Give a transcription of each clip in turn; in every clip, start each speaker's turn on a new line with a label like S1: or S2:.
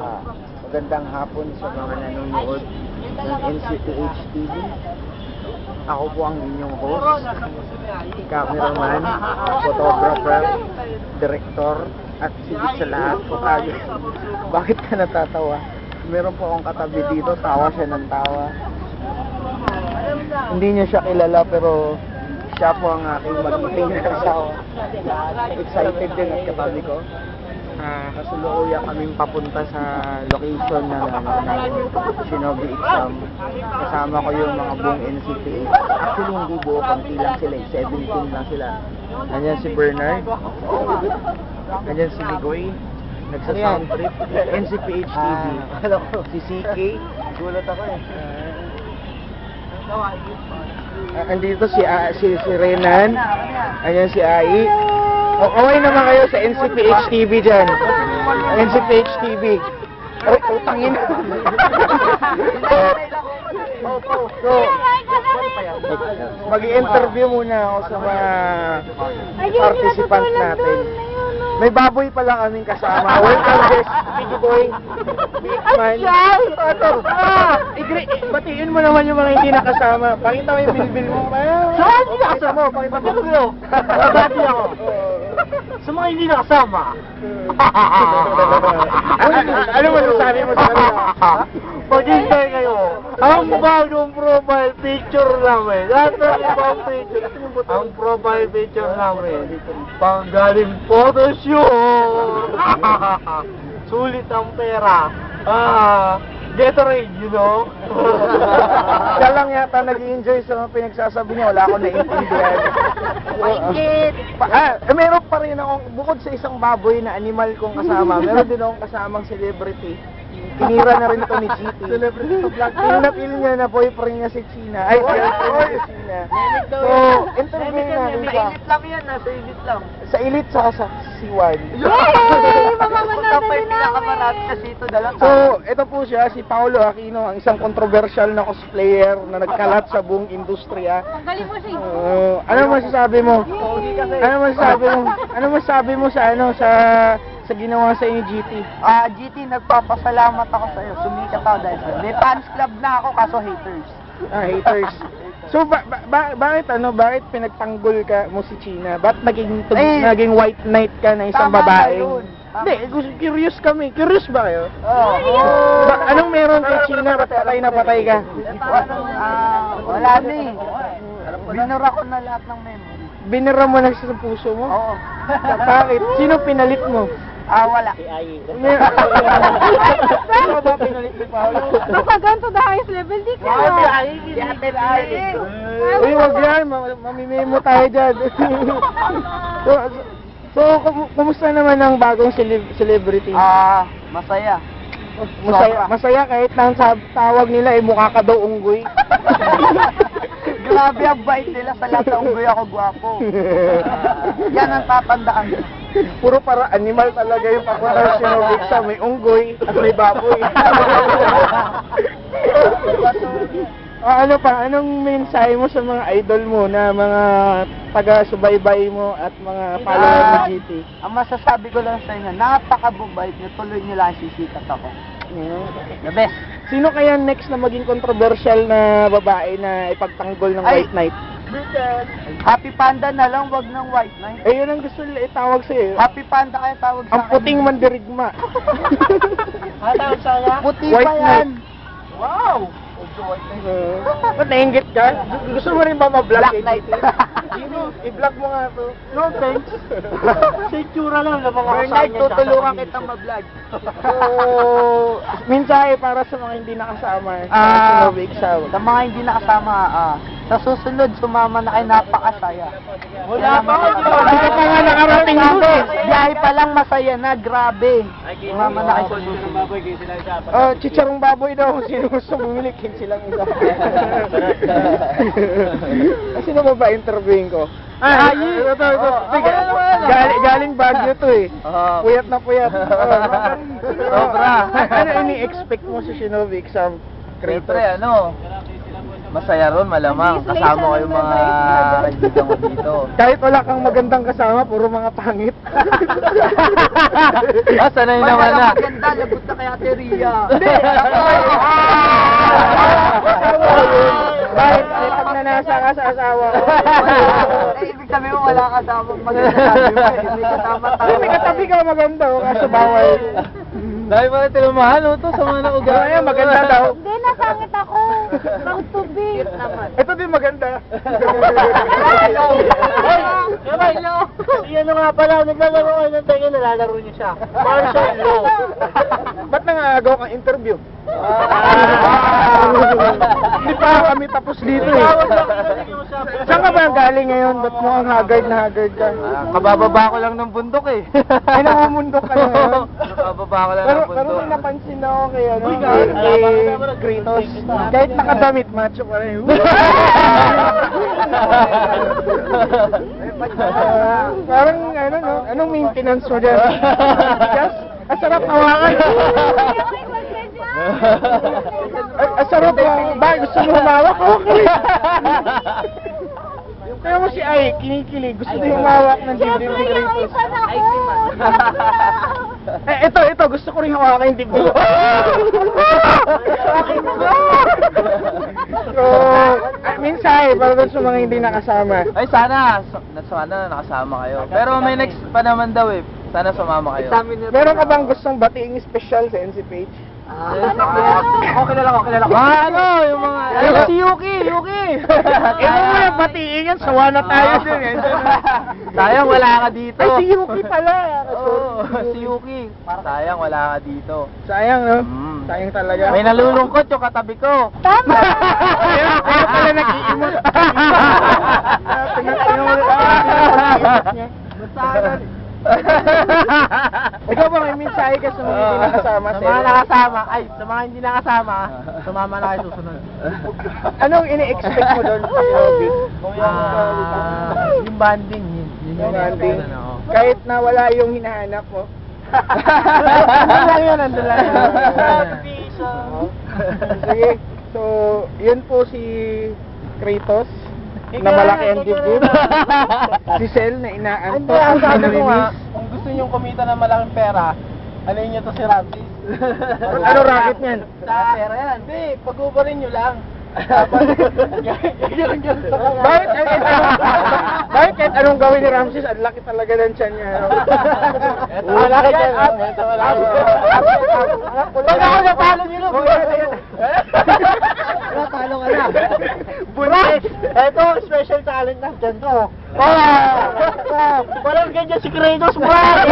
S1: Magandang hapon sa mga nanonood ng NCPH TV. Ako po ang inyong host, cameraman, photographer, director, at sigit sa lahat po tayo. Bakit ka natatawa? Meron po akong katabi dito, tawa siya ng tawa. Hindi niya siya kilala pero siya po ang aking magiging asawa. Excited din at katabi ko. Kasalukuyan kaming papunta sa location ng Shinobi Exam. Kasama ko yung mga buong NCPH. Actually hindi buo, konti lang sila, 17 lang sila. Nandiyan si Bernard, nandiyan si Ligoy, nagsa-sound trip, NCPH TV, si CK, gulat ako andito si Renan, andyan si Ai. Okay naman kayo sa NCPH TV dyan. NCPH TV. Ay, utangin. So, mag-i-interview muna ako sa mga participants natin. May baboy pa lang kaming kasama. Welcome guys, Big Boy, Big Man. Batiin mo naman yung mga hindi nakasama. Pakita mo yung bilbil mo.
S2: Saan hindi nakasama? Pakita mo. Dati ako. Sa mga hindi nakasama.
S1: Ano masasabi mo sa kanila?
S2: Pag-hintay kayo. Ang bagong profile picture namin. Lahat ng ibang picture. Ang profile picture namin. Panggaling photoshoot. Sulit ang pera. Gatorade, you know?
S1: Siya lang yata nag-i-enjoy sa mga pinagsasabi niya. Wala akong naiintindihan. Meron pa rin akong, bukod sa isang baboy na animal kong kasama, meron din akong kasamang celebrity. Tinira na rin ito ni GT. Celebrity to vlog. Pinapili niya na boyfriend niya si China. Ay, girlfriend si China. So, interview natin siya.
S2: Sa elite lang yan, nasa elite lang.
S1: Sa elite saka sa C1.
S3: Yay! Mamamanada din
S2: Pinakamarami kasi ito dalang.
S1: So, ito po siya, si Paolo Aquino, ang isang controversial na cosplayer na nagkalat sa buong industriya.
S3: Ang galing mo siya.
S1: Ano masasabi mo? Ano masasabi mo sa ginawa sa inyo GT?
S2: GT, nagpapasalamat ako sa iyo. Sumikat ako dahil sa'yo. May fans club na ako, kaso haters.
S1: Haters. So, bakit pinagtanggol ka mo si China? Ba't naging white knight ka na isang
S2: Tama
S1: babae?
S2: na yun.
S1: Hindi, curious kami. Curious ba kayo?
S2: Oo.
S1: Anong meron kay China? Ba't patay na patay ka?
S2: Wala na eh. Binura ko na lahat ng memory.
S1: Binira mo na sa puso mo?
S2: Oo.
S1: Bakit? Sino pinalit mo?
S2: Wala.
S1: Sino ba pinalit ni Paolo?
S3: Nakagan to the highest level, di ka.
S1: Uy, wag yan. Mamimemo tayo dyan. So, kumusta naman ang bagong celebrity?
S2: Masaya.
S1: Masaya kahit nang tawag nila mukha ka daw unggoy.
S2: Grabe ang bait nila sa lahat ng unggoy ako gwapo. Yan ang tatandaan.
S1: Puro para animal talaga yung papunta sa Shinobi Exam. May unggoy at may baboy. Anong mensahe mo sa mga idol mo na mga taga-subaybay mo at mga follower mo GT?
S2: Ang masasabi ko lang sa inyo, napakababait nyo, tuloy nyo lang sisikat ako. The best.
S1: Sino kaya next na maging controversial na babae na ipagtanggol ng White Knight?
S2: Happy Panda na lang, wag ng White Knight.
S1: Yun ang gusto nila itawag sa'yo.
S2: Happy Panda kaya tawag sa
S1: Ang puting mandirigma.
S2: tawag sa kanya? Puti
S1: White
S2: pa yan.
S1: Knight.
S2: Wow!
S1: Ba't nainggit ka? Gusto mo rin ba ma-vlog?
S2: Black Knight.
S1: I-vlog mo nga to.
S2: No thanks. Sa itsura lang na mga
S1: Bernard, tutulungan kitang ma-vlog. So, mensahe para sa mga hindi nakasama sa Shinobi Exam.
S2: Sa mga hindi nakasama, sa susunod, sumama na kayo, napakasaya.
S1: Wala pa ako. Hindi ka pa nga nakarating doon eh.
S2: Biyahe pa lang masaya na, grabe. Sumama na kayo sa susunod.
S1: Chicharong baboy daw. Sino gusto bumili? Silang isa. Sino ba interviewin ko? Ito. Galing Baguio to eh. Puyat na puyat.
S2: Sobra.
S1: Ano ini-expect mo sa Shinobi Exam?
S2: Siyempre, ano? Masaya ron, malamang. Kasama ko yung mga kaibigan ko dito.
S1: Kahit wala kang magandang kasama, puro mga pangit.
S2: Sanay naman na.
S1: Maganda, lagot na kaya Teria. Bakit? Pag nanasa ka sa asawa ko.
S2: Ibig sabihin mo, wala kasamang maganda. May kasama tayo.
S1: May katabi ka maganda, kaso bawal.
S2: Dahil pala tinamahan mo to sa mga naugali.
S1: Ayan, maganda daw.
S3: Hindi, nasangit ako. Proud to be.
S1: Ito din maganda.
S3: Hello.
S1: Hello. Yan nga pala, naglalaro kayo ng tenga, nalalaro niyo siya. Martial law. Ba't nangagaw kang interview? Hindi pa kami tapos dito eh. Saan ka ba galing ngayon? Ba't mo ang haggard na haggard ka?
S2: Kabababa ko lang ng bundok eh.
S1: Ay, namumundok ka na ngayon.
S2: Kabababa ko lang ng
S1: Pero
S2: bundok.
S1: may napansin ako kay ano, kay Kratos. Kahit nakadamit, macho pa rin. Parang ano, no? Anong maintenance mo dyan? Yes? Ang sarap hawakan. Ang sarap hawakan. Bakit gusto mo humawak? Okay. Kaya mo si Ay, kinikilig. Gusto niya humawak ng dibdib ni Kratos. Ito, gusto ko rin hawakan yung dibdib. So, minsan para doon sa mga hindi nakasama.
S2: Ay, sana nakasama kayo. Pero may next pa naman daw eh. Sana sumama kayo.
S1: Meron ka bang gustong batiin special sa NC Page?
S2: Okay na lang. Ano, yung mga... si Yuki!
S1: Ito mo yung batiin yan, sawa na tayo dun eh.
S2: Sayang wala ka dito.
S1: Ay, si Yuki pala.
S2: Oo, si Yuki. Sayang wala ka dito.
S1: Sayang, no?
S2: Mm.
S1: Sayang talaga.
S2: May nalulungkot yung katabi ko.
S3: Tama.
S1: Ayun pala nag-iimot. Ikaw ba may mensahe ka sa mga hindi nakasama?
S2: Sa mga nakasama. Ay, sa mga hindi nakasama, sumama na kayo susunod.
S1: Anong ini-expect mo doon sa hobby?
S2: Yung banding.
S1: Yung banding.
S2: Oo.
S1: Kahit na wala yung hinahanap mo.
S2: Nandun lang yun.
S1: Sige. So, yun po si Kratos na malaki ang dibdib. Si Cel na inaantok.
S2: Ang sabi ko nga,
S1: namimiss.
S2: kung gusto nyo kumita ng malaking pera, alin nyo to si Ramses.
S1: Ano racket niyan?
S2: Pera yan. Hindi, pag-ubarin nyo lang.
S1: Bakit kahit anong gawin ni Ramses, ang laki talaga ng tiyan niya.
S2: Malaki yan.
S1: Pag ako napalo niyo,
S2: Natalo ka na.
S1: Bulis!
S2: Ito, special talent na dyan to.
S1: Walang ganyan si Kratos, brad!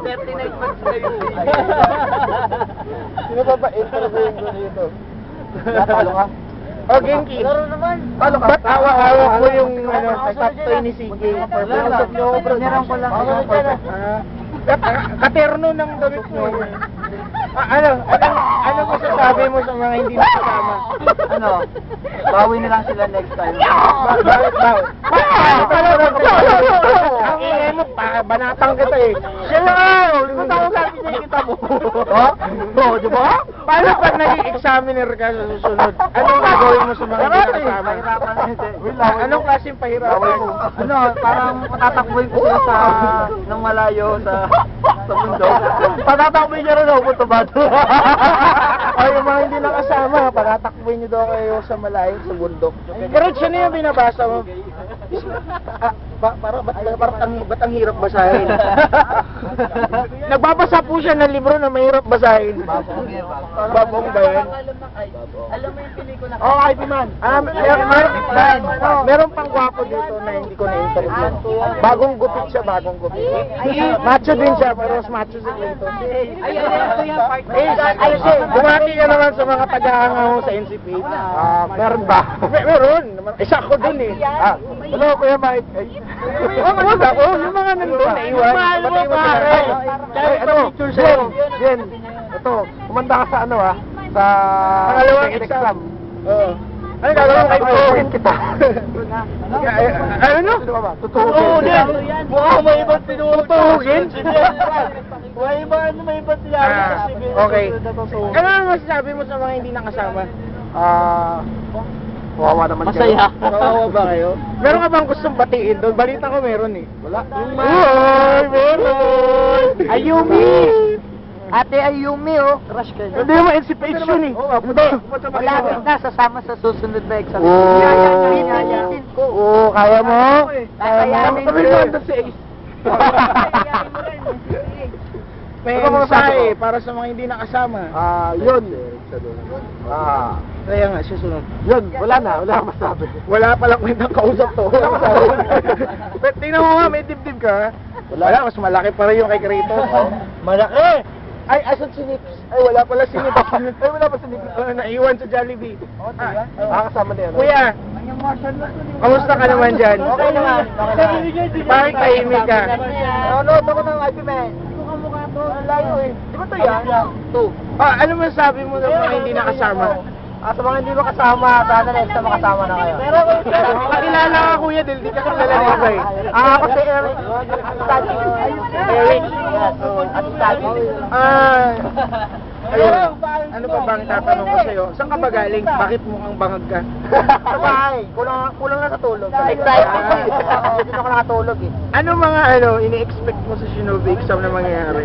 S2: 39 months na yun.
S1: Sino ba ba interviewin ko dito?
S2: Natalo ka.
S1: O, Genki.
S2: Laro naman.
S1: Ba't awa-awa ko yung top toy ni CJ?
S2: Pinausap niyo ako, brother. ko lang.
S1: Katerno ng damit mo. Ano masasabi mo sa mga hindi nakasama?
S2: Ano? Bawi na lang sila next time.
S1: Bakit daw? Ang ingay mo, banatang kita eh. Siya lang! Limutan ko sabi niya kita mo. Oo, di ba? Paano pag naging examiner ka sa susunod? Anong gagawin mo sa mga hindi nakasama? Anong klaseng pahirapan mo?
S2: Ano, parang patatakbuhin ko sila sa nang malayo sa bundok.
S1: Patatakboy niya rin ako, puto ba? Ay, yung mga hindi nakasama, patatakboy niyo daw kayo sa malayo, sa bundok. Pero siya na yung binabasa mo. Ba't ang hirap basahin? Nagbabasa po siya ng libro na mahirap basahin. Babong ba yan?
S2: Alam mo yung pelikula?
S1: Oo, kay Piman. Meron pang gwapo dito na hindi ko na-interview. Bagong gupit siya, bagong gupit. Macho din siya, pero mas macho si Clinton. Bumati ka naman sa mga taga-hanga mo sa NCP. Meron ba? Meron. Isa ko dun eh. Hello, Kuya Mike. Wag ako, yung mga nandun na iwan.
S2: Mahal mo, pare.
S1: Ano? Jen, ito, kumanda ka sa ano sa pangalawang exam. Oo. Ano gagawin mo kay Tutuhin kita? Ano? Tutuhin.
S2: Mukha may ibang
S1: Tutuhin?
S2: May ibang sinabi sa civil.
S1: Okay. Ano ang masasabi mo sa mga hindi nakasama? Kawawa naman
S2: Masaya.
S1: kayo. Kawawa ba kayo? Meron ka bang gustong batiin doon? Balita ko meron eh. Wala. Meron!
S2: Ayumi! Ate Ayumi, oh. Crush ka niya.
S1: Hindi mo anticipation eh. Hindi.
S2: Malapit na, sasama sa susunod na exam.
S1: Oo, kaya mo?
S2: Kakayanin
S1: Sabi
S2: mo.
S1: mo doon si Ace. May mensahe para sa mga hindi nakasama.
S2: Yun.
S1: Kaya nga, susunod.
S2: Yun, wala akong masabi.
S1: Wala palang kwentang kausap to. Pero tingnan mo nga, may dibdib ka. Wala, mas malaki pa rin yung kay Kratos. Malaki! Ay, asan si Nips? Ay, wala pala si Nips. Ay, wala pa si Nips. Naiwan sa Jollibee.
S2: Kasama na yan.
S1: Kuya, kamusta ka naman dyan?
S2: Okay naman.
S1: Bakit tahimik ka?
S2: Nanonood ako ng IP, man. Mukha to. Ang layo eh. Di ba to yan?
S1: Ano masabi mo sa mga hindi nakasama?
S2: Sa mga hindi makasama, sana next time makasama na kayo. Pero,
S1: Kakilala ka kuya, dahil di ka kilala na iba eh.
S2: ako si Eric.
S1: Eric?
S2: Yes. At Tati.
S1: Ayun, ano pa bang tatanong ko sa'yo? Saan ka ba galing? Bakit mukhang bangag ka?
S2: Sa bahay. Kulang na sa tulog. Excited. Hindi ako nakatulog eh.
S1: Ano mga ini-expect mo sa Shinobi exam na mangyayari?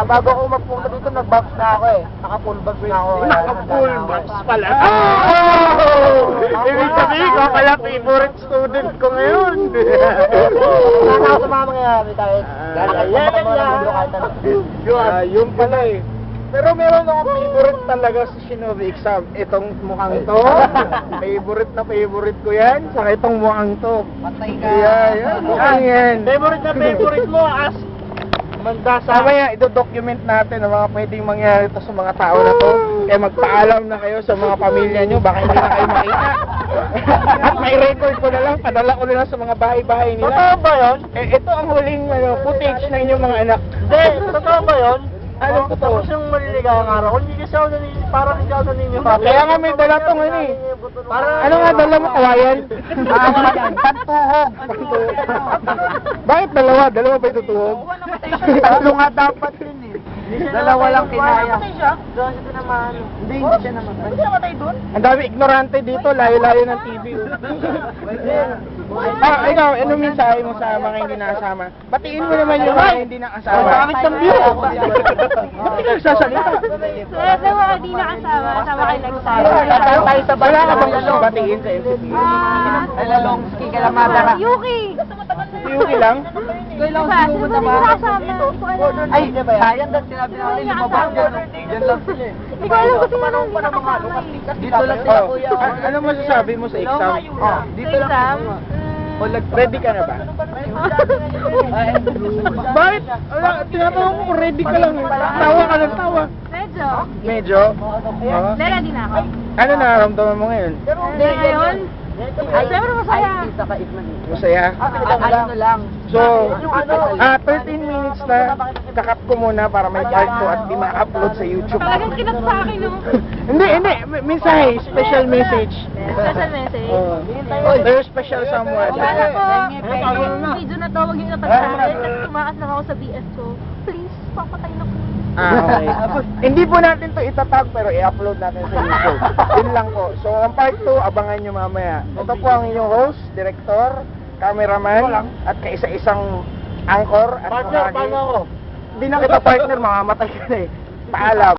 S2: Bago ako magpunta dito, nag-box na ako eh. Naka-full box na ako.
S1: Naka-full box pala. Oh! Ibig sabihin ko pala favorite student ko ngayon.
S2: Sana ako sa mga mangyayari kahit.
S1: Yun pala eh. Pero meron akong favorite talaga sa Shinobi exam. Itong mukhang to. Favorite ko yan. Saka itong mukhang to.
S2: Patay ka.
S1: Yeah, mukhang yan.
S2: Favorite mo as mandasa.
S1: Mamaya, ito-document natin ang mga pwedeng mangyari to sa mga tao na to. Kaya magpaalam na kayo sa mga pamilya nyo, baka hindi na kayo makita. At may record ko na lang, padala ko na lang sa mga bahay-bahay nila.
S2: Totoo ba yun?
S1: Ito ang huling footage ng inyong mga anak.
S2: Hindi, totoo ba yun?
S1: Ano totoo?
S2: Tapos yung maliligayang araw, hindi kasi ako parang hindi ako naniniwala.
S1: Kaya nga may dala tong eh. Ano nga dala mo, kawayan?
S2: Pantuhog.
S1: Bakit dalawa? Dalawa ba itutuhog?
S2: Tatlo nga dapat yun eh. Dalawa lang kinaya. Hindi siya namatay. Hindi siya namatay doon?
S1: Ang dami ignorante dito, layo-layo ng TV. Ikaw, ano mensahe mo sa mga hindi nakasama? Batiin mo naman yung mga hindi nakasama.
S2: Bakit ng view?
S1: Ba't ka nagsasalita?
S3: Sa mga hindi nakasama, sama kayo nagsama.
S2: Tayo sa
S1: Wala ka bang gusto batiin sa MCP?
S2: Longski ka lang madara.
S3: Yuki!
S1: Yuki lang?
S3: Diba? Sino ba hindi nakasama? Hindi ko alam.
S2: Ay, sayang dahil sinabi na kanila lumabang yan. Yan lang sila eh.
S3: Hindi ko alam kung sino nang hindi nakasama eh.
S2: Dito lang sila
S1: Oh,
S2: kuya.
S1: ano masasabi mo sa exam?
S2: Dito lang.
S3: Exam?
S1: O, ready ka na ba? Bakit? Tinatanong ko kung ready ka lang. Tawa ka ng tawa.
S3: Medyo.
S1: Medyo? Oo.
S3: Ready na ako.
S1: Ano nararamdaman mo ngayon?
S3: Hindi ngayon. Ay, siyempre masaya.
S1: Masaya?
S2: Ano lang.
S1: So, 13 minutes na kakat ko muna para may part 2 at di ma-upload sa YouTube.
S3: Talagang kinat sa akin, no?
S1: Hindi. Mensahe, special message.
S3: Special message.
S1: There's special someone.
S3: Sana po, yung video na to, huwag yung natag sa akin. Kasi tumakas lang ako sa BS ko. Please, papatay na po.
S1: Okay. Hindi po natin to itatag pero i-upload natin sa YouTube. Yun lang po. So, ang part 2, abangan nyo mamaya. Ito po ang inyong host, director, cameraman, at kaisa-isang anchor at
S2: Partner,
S1: kumagi.
S2: paano ako?
S1: Hindi na kita partner, mamamatay ka na eh. Paalam.